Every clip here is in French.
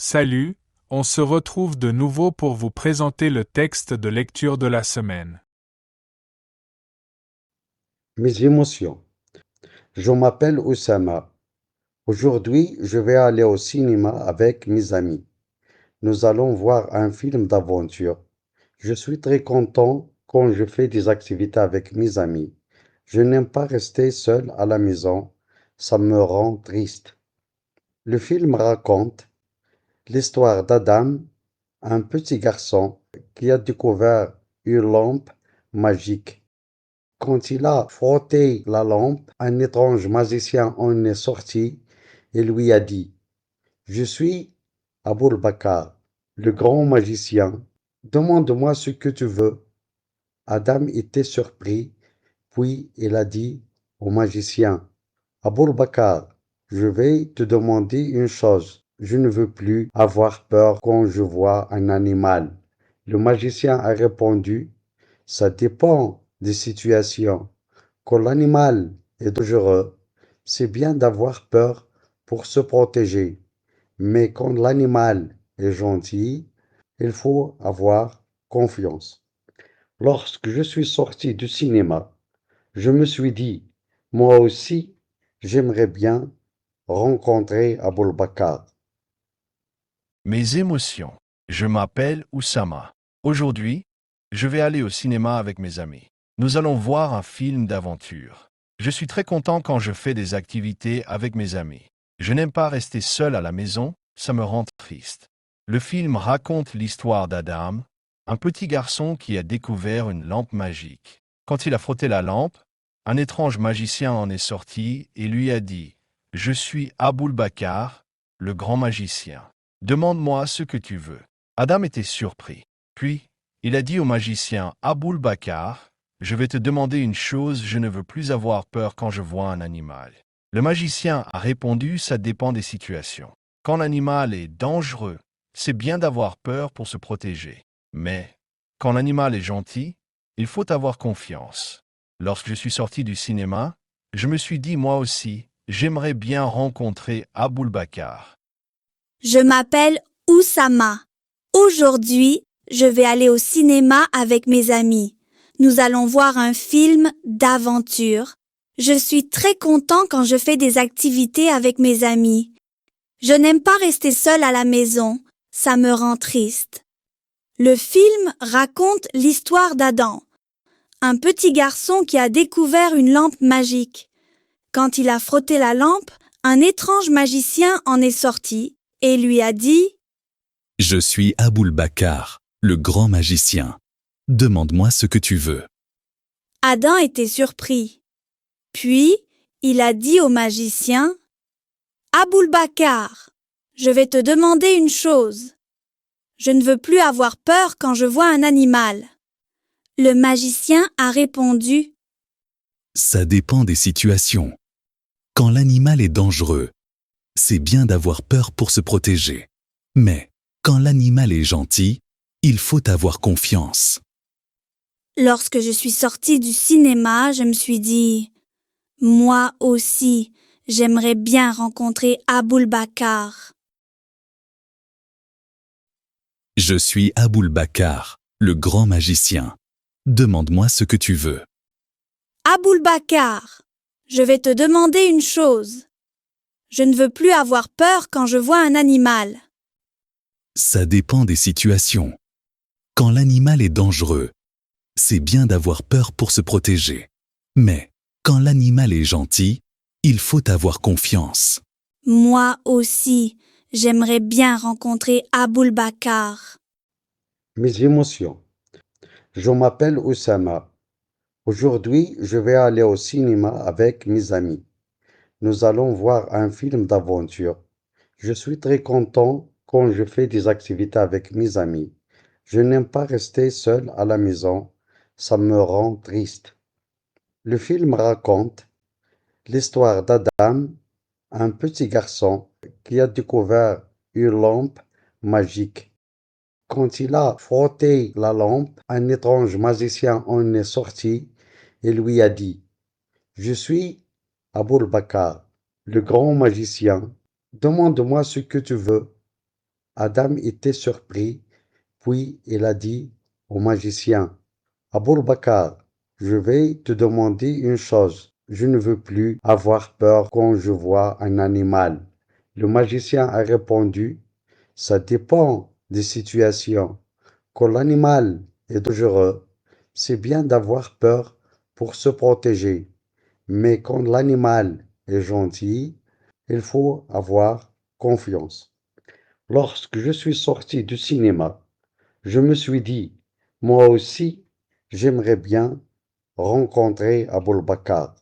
Salut, on se retrouve de nouveau pour vous présenter le texte de lecture de la semaine. Mes émotions. Je m'appelle Oussama. Aujourd'hui, je vais aller au cinéma avec mes amis. Nous allons voir un film d'aventure. Je suis très content quand je fais des activités avec mes amis. Je n'aime pas rester seul à la maison. Ça me rend triste. Le film raconte l'histoire d'Adam, un petit garçon qui a découvert une lampe magique. Quand il a frotté la lampe, un étrange magicien en est sorti et lui a dit: Je suis Aboul Bakar, le grand magicien. Demande-moi ce que tu veux. Adam était surpris, puis il a dit au magicien: Aboul Bakar, je vais te demander une chose. Je ne veux plus avoir peur quand je vois un animal. Le magicien a répondu: Ça dépend des situations. Quand l'animal est dangereux, c'est bien d'avoir peur pour se protéger. Mais quand l'animal est gentil, il faut avoir confiance. Lorsque je suis sorti du cinéma, je me suis dit, moi aussi, j'aimerais bien rencontrer Aboul Bakar. Mes émotions. Je m'appelle Oussama. Aujourd'hui, je vais aller au cinéma avec mes amis. Nous allons voir un film d'aventure. Je suis très content quand je fais des activités avec mes amis. Je n'aime pas rester seul à la maison, ça me rend triste. Le film raconte l'histoire d'Adam, un petit garçon qui a découvert une lampe magique. Quand il a frotté la lampe, un étrange magicien en est sorti et lui a dit: Je suis Aboul Bakar, le grand magicien. Demande-moi ce que tu veux. Adam était surpris. Puis, il a dit au magicien Aboul Bakar: Je vais te demander une chose, je ne veux plus avoir peur quand je vois un animal. Le magicien a répondu: Ça dépend des situations. Quand l'animal est dangereux, c'est bien d'avoir peur pour se protéger. Mais, quand l'animal est gentil, il faut avoir confiance. Lorsque je suis sorti du cinéma, je me suis dit moi aussi, j'aimerais bien rencontrer Aboul Bakar. Je m'appelle Oussama. Aujourd'hui, je vais aller au cinéma avec mes amis. Nous allons voir un film d'aventure. Je suis très content quand je fais des activités avec mes amis. Je n'aime pas rester seul à la maison. Ça me rend triste. Le film raconte l'histoire d'Adam, un petit garçon qui a découvert une lampe magique. Quand il a frotté la lampe, un étrange magicien en est sorti et lui a dit: Je suis Aboul Bakar, le grand magicien. Demande-moi ce que tu veux. Adam était surpris. Puis, il a dit au magicien: Aboul Bakar, je vais te demander une chose. Je ne veux plus avoir peur quand je vois un animal. Le magicien a répondu: Ça dépend des situations. Quand l'animal est dangereux, c'est bien d'avoir peur pour se protéger. Mais quand l'animal est gentil, il faut avoir confiance. Lorsque je suis sortie du cinéma, je me suis dit: Moi aussi, j'aimerais bien rencontrer Aboul Bakar. Je suis Aboul Bakar, le grand magicien. Demande-moi ce que tu veux. Aboul Bakar, je vais te demander une chose. Je ne veux plus avoir peur quand je vois un animal. Ça dépend des situations. Quand l'animal est dangereux, c'est bien d'avoir peur pour se protéger. Mais quand l'animal est gentil, il faut avoir confiance. Moi aussi, j'aimerais bien rencontrer Aboul Bakar. Mes émotions. Je m'appelle Oussama. Aujourd'hui, je vais aller au cinéma avec mes amis. Nous allons voir un film d'aventure. Je suis très content quand je fais des activités avec mes amis. Je n'aime pas rester seul à la maison. Ça me rend triste. Le film raconte l'histoire d'Adam, un petit garçon qui a découvert une lampe magique. Quand il a frotté la lampe, un étrange magicien en est sorti et lui a dit: Je suis Aboul Bakar, le grand magicien. Demande-moi ce que tu veux. Adam était surpris, puis il a dit au magicien, Aboul Bakar, je vais te demander une chose. Je ne veux plus avoir peur quand je vois un animal. Le magicien a répondu, ça dépend des situations. Quand l'animal est dangereux, c'est bien d'avoir peur pour se protéger. Mais quand l'animal est gentil, il faut avoir confiance. Lorsque je suis sorti du cinéma, je me suis dit, moi aussi, j'aimerais bien rencontrer Aboul Bakar.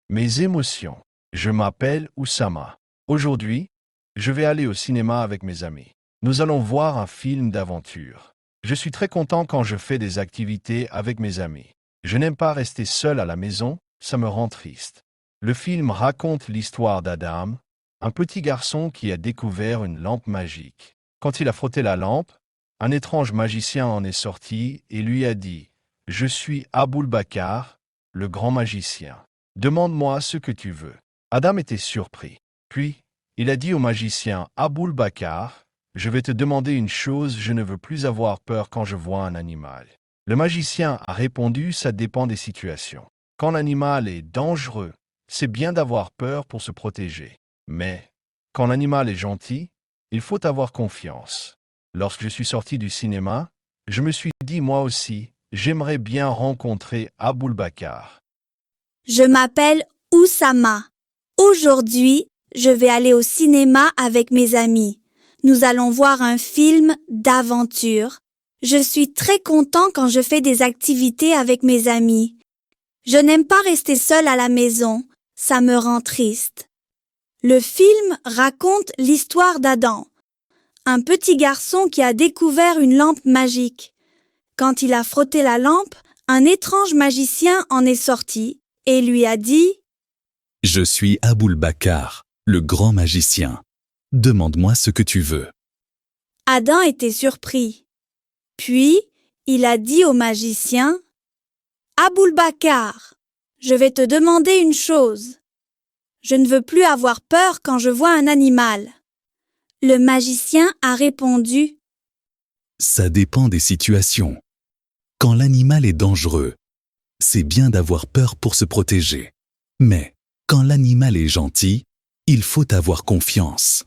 Mes émotions. Je m'appelle Oussama. Aujourd'hui, je vais aller au cinéma avec mes amis. Nous allons voir un film d'aventure. Je suis très content quand je fais des activités avec mes amis. Je n'aime pas rester seul à la maison, ça me rend triste. Le film raconte l'histoire d'Adam, un petit garçon qui a découvert une lampe magique. Quand il a frotté la lampe, un étrange magicien en est sorti et lui a dit « Je suis Aboul Bakar, le grand magicien. Demande-moi ce que tu veux. » Adam était surpris. Puis, il a dit au magicien Aboul Bakar, « Je vais te demander une chose, je ne veux plus avoir peur quand je vois un animal. » Le magicien a répondu, « Ça dépend des situations. Quand l'animal est dangereux, c'est bien d'avoir peur pour se protéger. Mais, quand l'animal est gentil, il faut avoir confiance. » Lorsque je suis sorti du cinéma, je me suis dit moi aussi, j'aimerais bien rencontrer Aboul Bakar. Je m'appelle Oussama. Aujourd'hui, je vais aller au cinéma avec mes amis. Nous allons voir un film d'aventure. Je suis très content quand je fais des activités avec mes amis. Je n'aime pas rester seul à la maison, ça me rend triste. Le film raconte l'histoire d'Adam, un petit garçon qui a découvert une lampe magique. Quand il a frotté la lampe, un étrange magicien en est sorti et lui a dit « Je suis Aboul Bakar, le grand magicien. Demande-moi ce que tu veux. » Adam était surpris. Puis, il a dit au magicien « Aboul Bakar, je vais te demander une chose. Je ne veux plus avoir peur quand je vois un animal. » Le magicien a répondu « Ça dépend des situations. Quand l'animal est dangereux, c'est bien d'avoir peur pour se protéger. Mais quand l'animal est gentil, il faut avoir confiance. »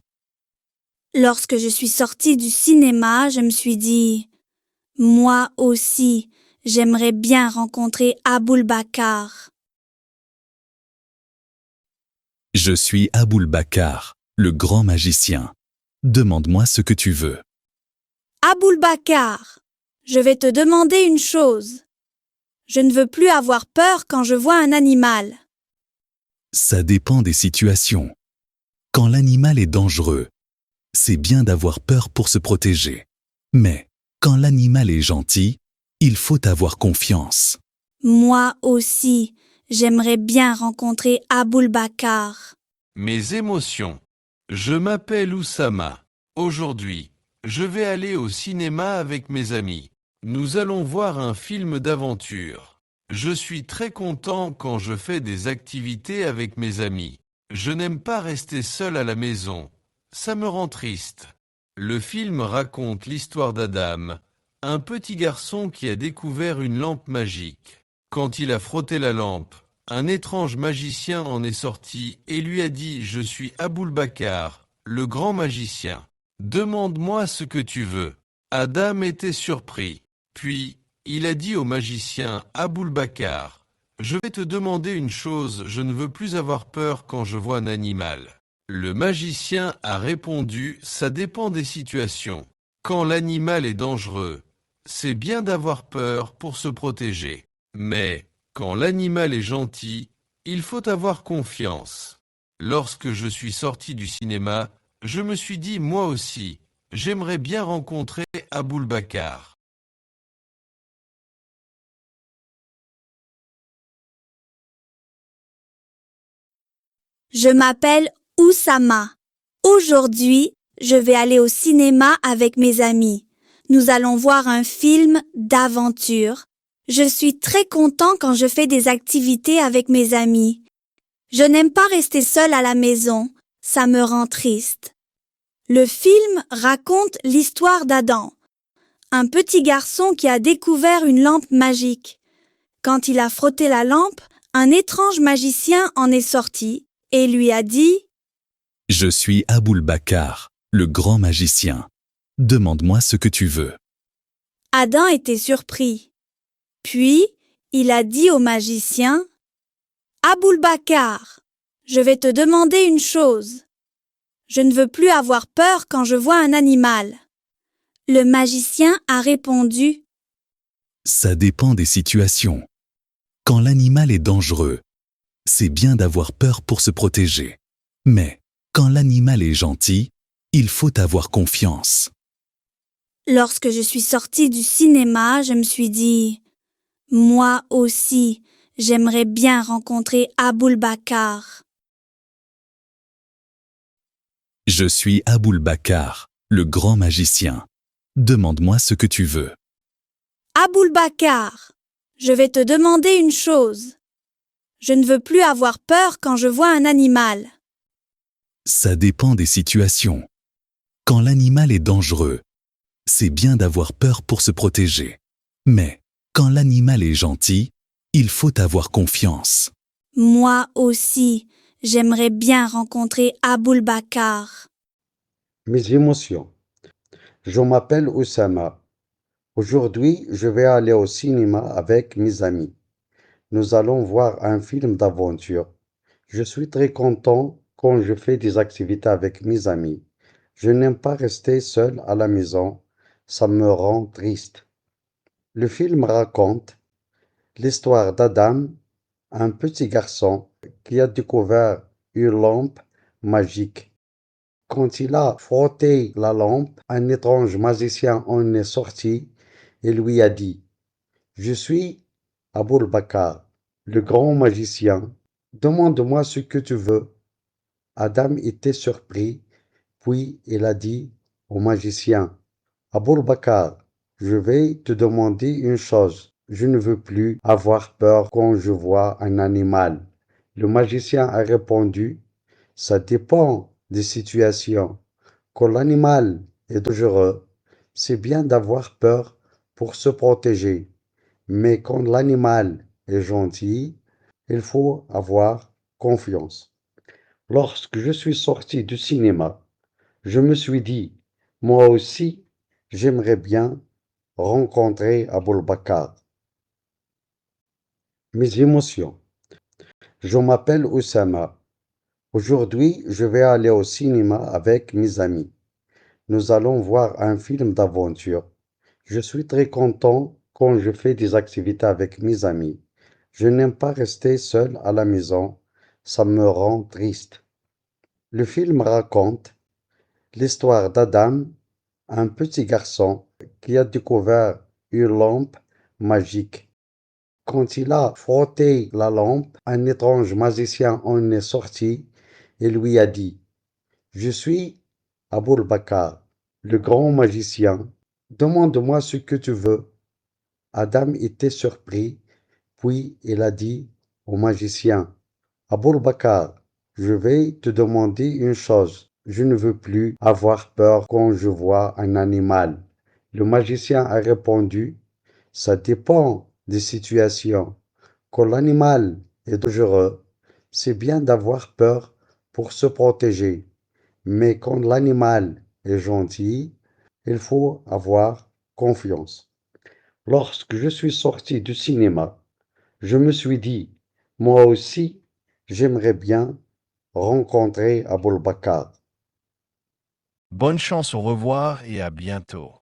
Lorsque je suis sortie du cinéma, je me suis dit « Moi aussi, j'aimerais bien rencontrer Aboul Bakar. » Je suis Aboul Bakar, le grand magicien. Demande-moi ce que tu veux. Aboul Bakar, je vais te demander une chose. Je ne veux plus avoir peur quand je vois un animal. Ça dépend des situations. Quand l'animal est dangereux, c'est bien d'avoir peur pour se protéger. Mais quand l'animal est gentil, il faut avoir confiance. Moi aussi, j'aimerais bien rencontrer Aboul Bakar. Mes émotions. Je m'appelle Oussama. Aujourd'hui, je vais aller au cinéma avec mes amis. Nous allons voir un film d'aventure. Je suis très content quand je fais des activités avec mes amis. Je n'aime pas rester seul à la maison. Ça me rend triste. Le film raconte l'histoire d'Adam, un petit garçon qui a découvert une lampe magique. Quand il a frotté la lampe, un étrange magicien en est sorti et lui a dit « Je suis Aboul Bakar, le grand magicien. Demande-moi ce que tu veux. » Adam était surpris. Puis, il a dit au magicien Aboul Bakar « Je vais te demander une chose, je ne veux plus avoir peur quand je vois un animal. » Le magicien a répondu « Ça dépend des situations. Quand l'animal est dangereux, c'est bien d'avoir peur pour se protéger. Mais quand l'animal est gentil, il faut avoir confiance. » Lorsque je suis sorti du cinéma, je me suis dit moi aussi, j'aimerais bien rencontrer Aboul Bakar. Je m'appelle Oussama. Aujourd'hui, je vais aller au cinéma avec mes amis. Nous allons voir un film d'aventure. Je suis très content quand je fais des activités avec mes amis. Je n'aime pas rester seul à la maison, ça me rend triste. Le film raconte l'histoire d'Adam, un petit garçon qui a découvert une lampe magique. Quand il a frotté la lampe, un étrange magicien en est sorti et lui a dit « Je suis Aboul Bakar, le grand magicien. Demande-moi ce que tu veux. » Adam était surpris. Puis, il a dit au magicien « Aboul Bakar, je vais te demander une chose. Je ne veux plus avoir peur quand je vois un animal. » Le magicien a répondu « Ça dépend des situations. Quand l'animal est dangereux, c'est bien d'avoir peur pour se protéger. Mais quand l'animal est gentil, il faut avoir confiance. » Lorsque je suis sortie du cinéma, je me suis dit « Moi aussi, j'aimerais bien rencontrer Aboul Bakar. » « Je suis Aboul Bakar, le grand magicien. Demande-moi ce que tu veux. » « Aboul Bakar, je vais te demander une chose. Je ne veux plus avoir peur quand je vois un animal. » Ça dépend des situations. Quand l'animal est dangereux, c'est bien d'avoir peur pour se protéger. Mais quand l'animal est gentil, il faut avoir confiance. « Moi aussi, j'aimerais bien rencontrer Aboul Bakar. » Mes émotions. Je m'appelle Oussama. Aujourd'hui, je vais aller au cinéma avec mes amis. Nous allons voir un film d'aventure. Je suis très content quand je fais des activités avec mes amis. Je n'aime pas rester seul à la maison. Ça me rend triste. Le film raconte l'histoire d'Adam, un petit garçon qui a découvert une lampe magique. Quand il a frotté la lampe, un étrange magicien en est sorti et lui a dit « Je suis Aboul Bakar, le grand magicien. Demande-moi ce que tu veux. » Adam était surpris, puis il a dit au magicien « Aboul Bakar, je vais te demander une chose. Je ne veux plus avoir peur quand je vois un animal. » Le magicien a répondu « Ça dépend des situations. Quand l'animal est dangereux, c'est bien d'avoir peur pour se protéger. Mais quand l'animal est gentil, il faut avoir confiance. » Lorsque je suis sorti du cinéma, je me suis dit, moi aussi, j'aimerais bien rencontrer Aboul Bakar. Mes émotions. Je m'appelle Oussama. Aujourd'hui, je vais aller au cinéma avec mes amis. Nous allons voir un film d'aventure. Je suis très content quand je fais des activités avec mes amis. Je n'aime pas rester seul à la maison. Ça me rend triste. Le film raconte l'histoire d'Adam, un petit garçon qui a découvert une lampe magique. Quand il a frotté la lampe, un étrange magicien en est sorti et lui a dit « Je suis Aboul Bakar, le grand magicien. Demande-moi ce que tu veux. » Adam était surpris, puis il a dit au magicien « Aboul Bakar, je vais te demander une chose. Je ne veux plus avoir peur quand je vois un animal. » Le magicien a répondu « Ça dépend des situations. Quand l'animal est dangereux, c'est bien d'avoir peur pour se protéger. Mais quand l'animal est gentil, il faut avoir confiance. » Lorsque je suis sorti du cinéma, je me suis dit, moi aussi, j'aimerais bien rencontrer Aboul Bakar. Bonne chance, au revoir et à bientôt.